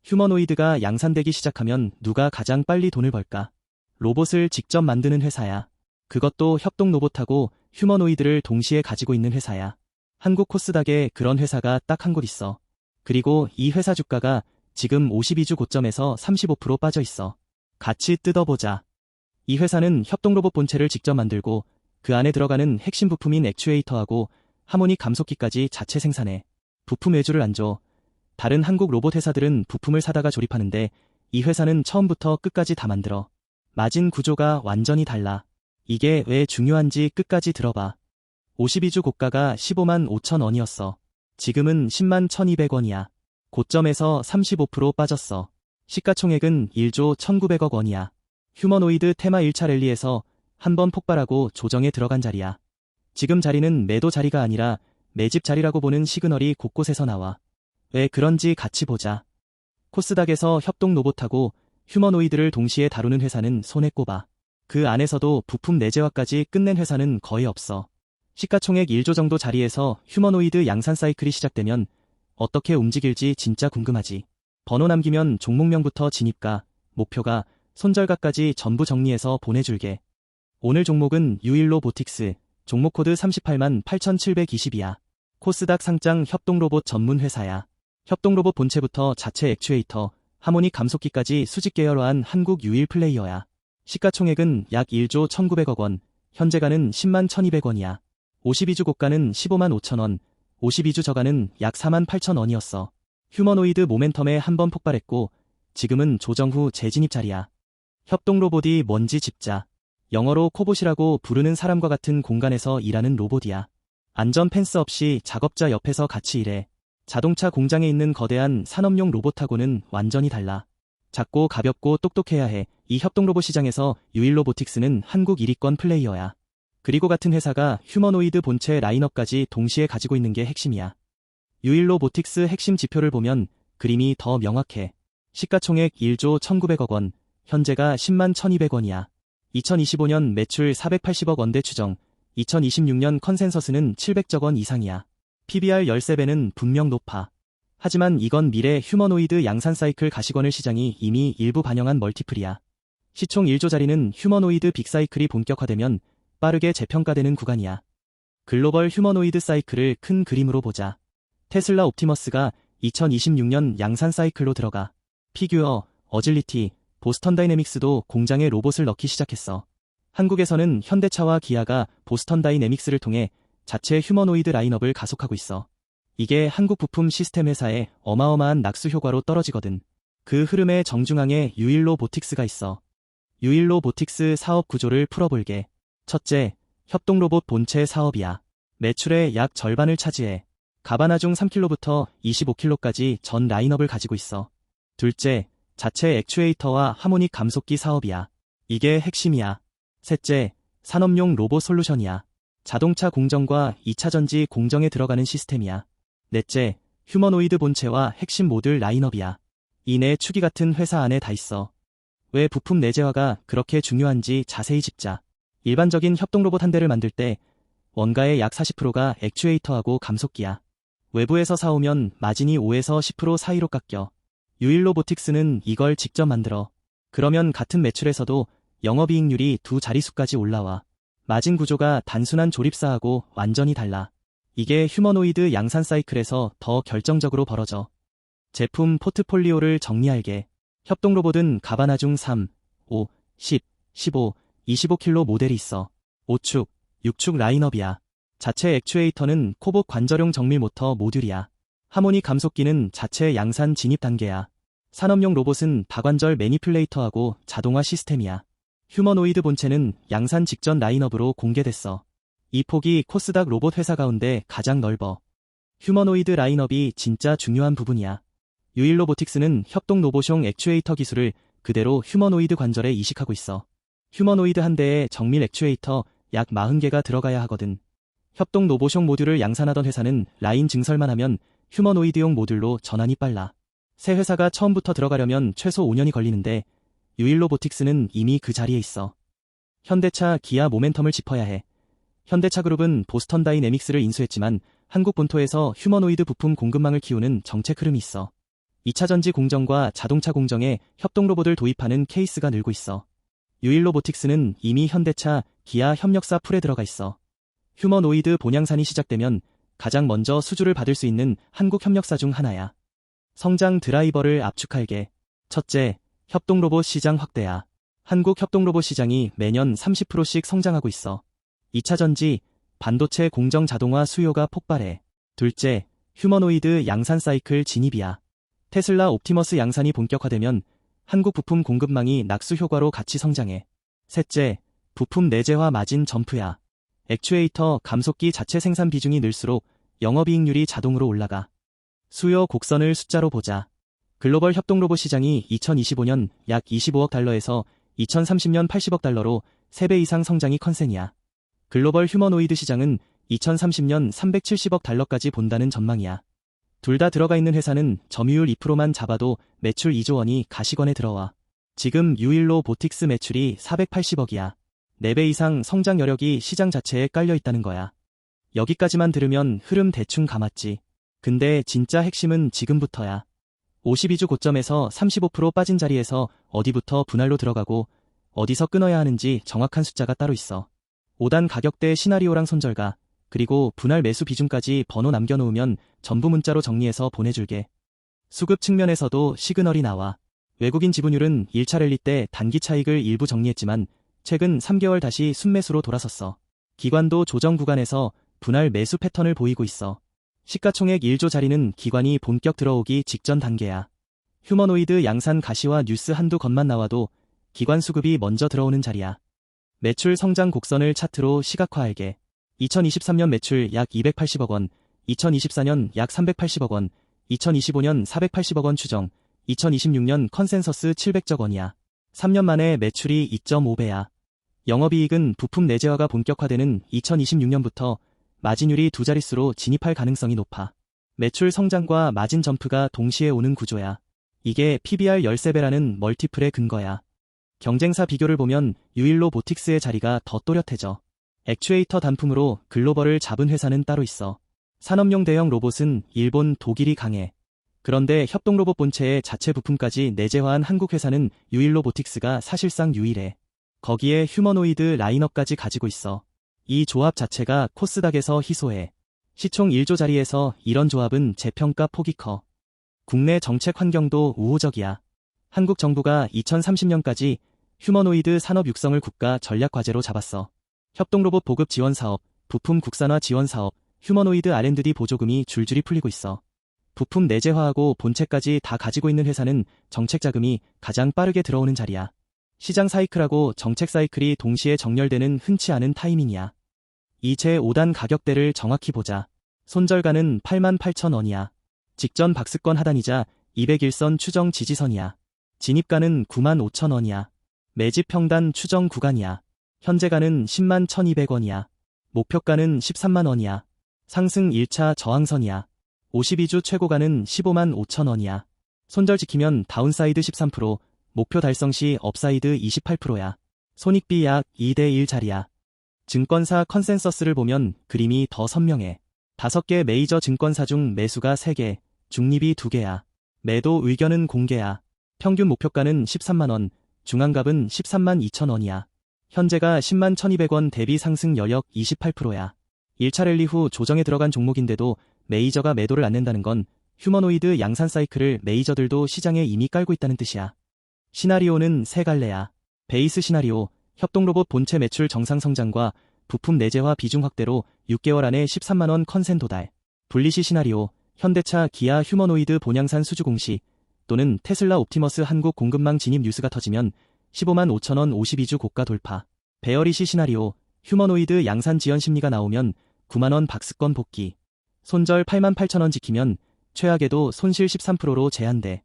휴머노이드가 양산되기 시작하면 누가 가장 빨리 돈을 벌까? 로봇을 직접 만드는 회사야. 그것도 협동 로봇하고 휴머노이드를 동시에 가지고 있는 회사야. 한국 코스닥에 그런 회사가 딱 한 곳 있어. 그리고 이 회사 주가가 지금 52주 고점에서 35% 빠져 있어. 같이 뜯어보자. 이 회사는 협동 로봇 본체를 직접 만들고 그 안에 들어가는 핵심 부품인 액추에이터하고 하모닉 감속기까지 자체 생산해. 부품 외주를 안 줘. 다른 한국 로봇 회사들은 부품을 사다가 조립하는데 이 회사는 처음부터 끝까지 다 만들어. 마진 구조가 완전히 달라. 이게 왜 중요한지 끝까지 들어봐. 52주 고가가 15만 5천 원이었어. 지금은 10만 1,200원이야. 고점에서 35% 빠졌어. 시가총액은 1조 1,900억 원이야. 휴머노이드 테마 1차 랠리에서 한번 폭발하고 조정에 들어간 자리야. 지금 자리는 매도 자리가 아니라 매집 자리라고 보는 시그널이 곳곳에서 나와. 왜 그런지 같이 보자. 코스닥에서 협동 로봇하고 휴머노이드를 동시에 다루는 회사는 손에 꼽아. 그 안에서도 부품 내재화까지 끝낸 회사는 거의 없어. 시가총액 1조 정도 자리에서 휴머노이드 양산 사이클이 시작되면 어떻게 움직일지 진짜 궁금하지. 번호 남기면 종목명부터 진입가, 목표가, 손절가까지 전부 정리해서 보내줄게. 오늘 종목은 유일로보틱스, 종목 코드 38만 8,720이야. 코스닥 상장 협동로봇 전문 회사야. 협동로봇 본체부터 자체 액추에이터, 하모닉 감속기까지 수직 계열화한 한국 유일 플레이어야. 시가총액은 약 1조 1,900억 원, 현재가는 10만 1,200원이야. 52주 고가는 15만 5천 원, 52주 저가는 약 4만 8천 원이었어. 휴머노이드 모멘텀에 한번 폭발했고 지금은 조정 후 재진입 자리야. 협동로봇이 뭔지 짚자. 영어로 코봇이라고 부르는 사람과 같은 공간에서 일하는 로봇이야. 안전 펜스 없이 작업자 옆에서 같이 일해. 자동차 공장에 있는 거대한 산업용 로봇하고는 완전히 달라. 작고 가볍고 똑똑해야 해. 이 협동로봇 시장에서 유일로보틱스는 한국 1위권 플레이어야. 그리고 같은 회사가 휴머노이드 본체 라인업까지 동시에 가지고 있는 게 핵심이야. 유일로보틱스 핵심 지표를 보면 그림이 더 명확해. 시가총액 1조 1,900억 원, 현재가 10만 1,200원이야. 2025년 매출 480억 원대 추정, 2026년 컨센서스는 700억 원 이상이야. PBR 13배는 분명 높아. 하지만 이건 미래 휴머노이드 양산 사이클 가시권을 시장이 이미 일부 반영한 멀티플이야. 시총 1조짜리는 휴머노이드 빅사이클이 본격화되면 빠르게 재평가되는 구간이야. 글로벌 휴머노이드 사이클을 큰 그림으로 보자. 테슬라 옵티머스가 2026년 양산 사이클로 들어가. 피규어, 어질리티, 보스턴 다이내믹스도 공장에 로봇을 넣기 시작했어. 한국에서는 현대차와 기아가 보스턴 다이내믹스를 통해 자체 휴머노이드 라인업을 가속하고 있어. 이게 한국 부품 시스템 회사의 어마어마한 낙수 효과로 떨어지거든. 그 흐름의 정중앙에 유일로보틱스가 있어. 유일로보틱스 사업 구조를 풀어볼게. 첫째, 협동로봇 본체 사업이야. 매출의 약 절반을 차지해. 가바나중 3킬로부터 25킬로까지 전 라인업을 가지고 있어. 둘째, 자체 액추에이터와 하모닉 감속기 사업이야. 이게 핵심이야. 셋째, 산업용 로봇 솔루션이야. 자동차 공정과 2차 전지 공정에 들어가는 시스템이야. 넷째, 휴머노이드 본체와 핵심 모듈 라인업이야. 이 네 축이 같은 회사 안에 다 있어. 왜 부품 내재화가 그렇게 중요한지 자세히 짚자. 일반적인 협동로봇 한 대를 만들 때 원가의 약 40%가 액추에이터하고 감속기야. 외부에서 사오면 마진이 5에서 10% 사이로 깎여. 유일로보틱스는 이걸 직접 만들어. 그러면 같은 매출에서도 영업이익률이 두 자릿수까지 올라와. 마진 구조가 단순한 조립사하고 완전히 달라. 이게 휴머노이드 양산 사이클에서 더 결정적으로 벌어져. 제품 포트폴리오를 정리할게. 협동로봇은 가바나중 3, 5, 10, 15, 25킬로 모델이 있어. 5축, 6축 라인업이야. 자체 액추에이터는 코봇 관절용 정밀 모터 모듈이야. 하모닉 감속기는 자체 양산 진입 단계야. 산업용 로봇은 다관절 매니플레이터하고 자동화 시스템이야. 휴머노이드 본체는 양산 직전 라인업으로 공개됐어. 이 폭이 코스닥 로봇 회사 가운데 가장 넓어. 휴머노이드 라인업이 진짜 중요한 부분이야. 유일로보틱스는 협동 로봇용 액추에이터 기술을 그대로 휴머노이드 관절에 이식하고 있어. 휴머노이드 한 대에 정밀 액추에이터 약 40개가 들어가야 하거든. 협동 로봇용 모듈을 양산하던 회사는 라인 증설만 하면 휴머노이드용 모듈로 전환이 빨라. 새 회사가 처음부터 들어가려면 최소 5년이 걸리는데 유일로보틱스는 이미 그 자리에 있어. 현대차, 기아 모멘텀을 짚어야 해. 현대차 그룹은 보스턴 다이내믹스를 인수했지만 한국 본토에서 휴머노이드 부품 공급망을 키우는 정책 흐름이 있어. 2차전지 공정과 자동차 공정에 협동 로봇을 도입하는 케이스가 늘고 있어. 유일로보틱스는 이미 현대차, 기아 협력사 풀에 들어가 있어. 휴머노이드 본향산이 시작되면 가장 먼저 수주를 받을 수 있는 한국 협력사 중 하나야. 성장 드라이버를 압축할게. 첫째, 협동로봇 시장 확대야. 한국 협동로봇 시장이 매년 30%씩 성장하고 있어. 2차전지, 반도체 공정 자동화 수요가 폭발해. 둘째, 휴머노이드 양산 사이클 진입이야. 테슬라 옵티머스 양산이 본격화되면 한국 부품 공급망이 낙수 효과로 같이 성장해. 셋째, 부품 내재화 마진 점프야. 액추에이터 감속기 자체 생산 비중이 늘수록 영업이익률이 자동으로 올라가. 수요 곡선을 숫자로 보자. 글로벌 협동로봇 시장이 2025년 약 25억 달러에서 2030년 80억 달러로 3배 이상 성장이 컨센이야. 글로벌 휴머노이드 시장은 2030년 370억 달러까지 본다는 전망이야. 둘 다 들어가 있는 회사는 점유율 2%만 잡아도 매출 2조 원이 가시권에 들어와. 지금 유일로보틱스 매출이 480억이야. 4배 이상 성장 여력이 시장 자체에 깔려 있다는 거야. 여기까지만 들으면 흐름 대충 감았지. 근데 진짜 핵심은 지금부터야. 52주 고점에서 35% 빠진 자리에서 어디부터 분할로 들어가고 어디서 끊어야 하는지 정확한 숫자가 따로 있어. 5단 가격대 시나리오랑 손절가, 그리고 분할 매수 비중까지 번호 남겨놓으면 전부 문자로 정리해서 보내줄게. 수급 측면에서도 시그널이 나와. 외국인 지분율은 1차 랠리 때 단기 차익을 일부 정리했지만 최근 3개월 다시 순매수로 돌아섰어. 기관도 조정 구간에서 분할 매수 패턴을 보이고 있어. 시가총액 1조 자리는 기관이 본격 들어오기 직전 단계야. 휴머노이드 양산 가시와 뉴스 한두 건만 나와도 기관 수급이 먼저 들어오는 자리야. 매출 성장 곡선을 차트로 시각화할게. 2023년 매출 약 280억 원, 2024년 약 380억 원, 2025년 480억 원 추정, 2026년 컨센서스 700억 원이야. 3년 만에 매출이 2.5배야. 영업이익은 부품 내재화가 본격화되는 2026년부터 마진율이 두 자릿수로 진입할 가능성이 높아. 매출 성장과 마진 점프가 동시에 오는 구조야. 이게 PBR 13배라는 멀티플의 근거야. 경쟁사 비교를 보면 유일로보틱스의 자리가 더 또렷해져. 액추에이터 단품으로 글로벌을 잡은 회사는 따로 있어. 산업용 대형 로봇은 일본, 독일이 강해. 그런데 협동로봇 본체의 자체 부품까지 내재화한 한국 회사는 유일로보틱스가 사실상 유일해. 거기에 휴머노이드 라인업까지 가지고 있어. 이 조합 자체가 코스닥에서 희소해. 시총 1조 자리에서 이런 조합은 재평가 폭이 커. 국내 정책 환경도 우호적이야. 한국 정부가 2030년까지 휴머노이드 산업 육성을 국가 전략 과제로 잡았어. 협동로봇 보급 지원 사업, 부품 국산화 지원 사업, 휴머노이드 R&D 보조금이 줄줄이 풀리고 있어. 부품 내재화하고 본체까지 다 가지고 있는 회사는 정책 자금이 가장 빠르게 들어오는 자리야. 시장 사이클하고 정책 사이클이 동시에 정렬되는 흔치 않은 타이밍이야. 이 제5단 가격대를 정확히 보자. 손절가는 88,000원이야. 직전 박스권 하단이자 201선 추정 지지선이야. 진입가는 95,000원이야. 매집 평단 추정 구간이야. 현재가는 101,200원이야. 목표가는 130,000원이야. 상승 1차 저항선이야. 52주 최고가는 155,000원이야. 손절 지키면 다운사이드 13%, 목표 달성 시 업사이드 28%야. 손익비 약 2대1 자리야. 증권사 컨센서스를 보면 그림이 더 선명해. 5개 메이저 증권사 중 매수가 3개, 중립이 2개야. 매도 의견은 공개야. 평균 목표가는 13만원, 중앙갑은 132,000원이야. 현재가 101,200원 대비 상승 여력 28%야. 1차 랠리 후 조정에 들어간 종목인데도 메이저가 매도를 안 낸다는 건 휴머노이드 양산 사이클을 메이저들도 시장에 이미 깔고 있다는 뜻이야. 시나리오는 세 갈래야. 베이스 시나리오, 협동로봇 본체 매출 정상 성장과 부품 내재화 비중 확대로 6개월 안에 13만원 컨센 도달. 분리시 시나리오, 현대차, 기아 휴머노이드 본향산 수주 공시, 또는 테슬라 옵티머스 한국 공급망 진입 뉴스가 터지면 155,000원 52주 고가 돌파. 베어리시 시나리오, 휴머노이드 양산 지연 심리가 나오면 9만원 박스권 복귀. 손절 88,000원 지키면 최악에도 손실 13%로 제한돼.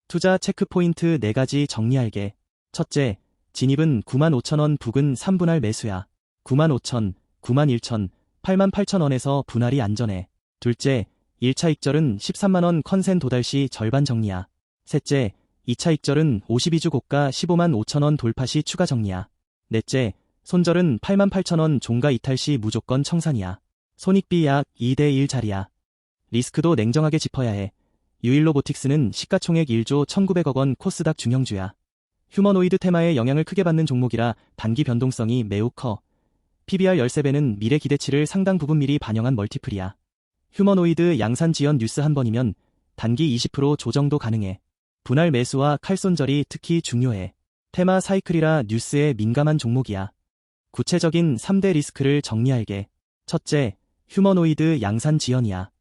투자 체크포인트 4가지 정리할게. 첫째, 진입은 95,000원 부근 3분할 매수야. 95,000, 91,000, 88,000원에서 분할이 안전해. 둘째, 1차 익절은 13만원 컨센 도달 시 절반 정리야. 셋째, 2차 익절은 52주 고가 155,000원 돌파 시 추가 정리야. 넷째, 손절은 88,000원 종가 이탈 시 무조건 청산이야. 손익비 약 2대1 자리야. 리스크도 냉정하게 짚어야 해. 유일로보틱스는 시가총액 1조 1900억 원 코스닥 중형주야. 휴머노이드 테마에 영향을 크게 받는 종목이라 단기 변동성이 매우 커. PBR 13배는 미래 기대치를 상당 부분 미리 반영한 멀티플이야. 휴머노이드 양산 지연 뉴스 한 번이면 단기 20% 조정도 가능해. 분할 매수와 칼손절이 특히 중요해. 테마 사이클이라 뉴스에 민감한 종목이야. 구체적인 3대 리스크를 정리할게. 첫째, 휴머노이드 양산 지연이야.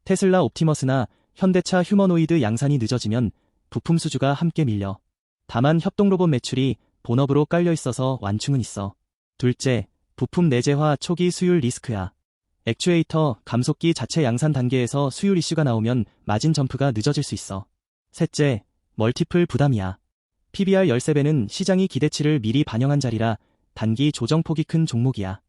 테슬라 옵티머스나 현대차 휴머노이드 양산이 늦어지면 부품 수주가 함께 밀려. 다만 협동로봇 매출이 본업으로 깔려 있어서 완충은 있어. 둘째, 부품 내재화 초기 수율 리스크야. 액추에이터, 감속기 자체 양산 단계에서 수율 이슈가 나오면 마진 점프가 늦어질 수 있어. 셋째, 멀티플 부담이야. PBR 13배는 시장이 기대치를 미리 반영한 자리라 단기 조정폭이 큰 종목이야.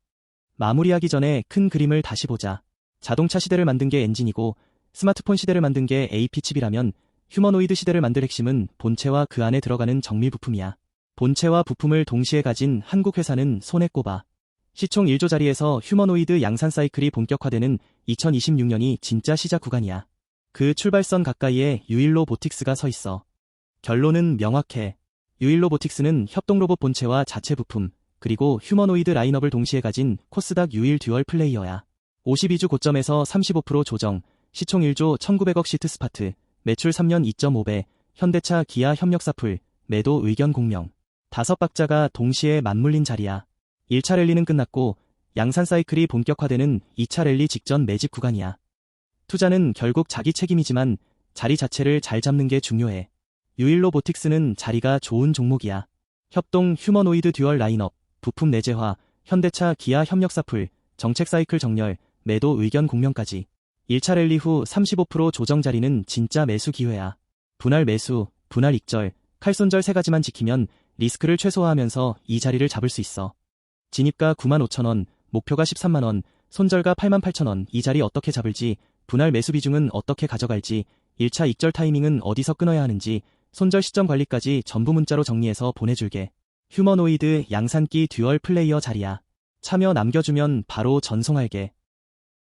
마무리하기 전에 큰 그림을 다시 보자. 자동차 시대를 만든 게 엔진이고 스마트폰 시대를 만든 게 AP칩이라면 휴머노이드 시대를 만들 핵심은 본체와 그 안에 들어가는 정밀 부품이야. 본체와 부품을 동시에 가진 한국 회사는 손에 꼽아. 시총 1조짜리에서 휴머노이드 양산 사이클이 본격화되는 2026년이 진짜 시작 구간이야. 그 출발선 가까이에 유일로보틱스가 서 있어. 결론은 명확해. 유일로보틱스는 협동로봇 본체와 자체 부품, 그리고 휴머노이드 라인업을 동시에 가진 코스닥 유일 듀얼 플레이어야. 52주 고점에서 35% 조정, 시총 1조 1900억 시트 스파트, 매출 3년 2.5배, 현대차 기아 협력사풀, 매도 의견 공명. 5박자가 동시에 맞물린 자리야. 1차 랠리는 끝났고 양산 사이클이 본격화되는 2차 랠리 직전 매집 구간이야. 투자는 결국 자기 책임이지만 자리 자체를 잘 잡는 게 중요해. 유일로보틱스는 자리가 좋은 종목이야. 협동 휴머노이드 듀얼 라인업, 부품 내재화, 현대차 기아 협력사풀, 정책 사이클 정렬, 매도 의견 공명까지. 1차 랠리 후 35% 조정 자리는 진짜 매수 기회야. 분할 매수, 분할 익절, 칼손절 3가지만 지키면 리스크를 최소화하면서 이 자리를 잡을 수 있어. 진입가 95,000원, 목표가 130,000원, 손절가 88,000원. 이 자리 어떻게 잡을지, 분할 매수 비중은 어떻게 가져갈지, 1차 익절 타이밍은 어디서 끊어야 하는지, 손절 시점 관리까지 전부 문자로 정리해서 보내줄게. 휴머노이드 양산기 듀얼 플레이어 자리야. 참여 남겨주면 바로 전송할게.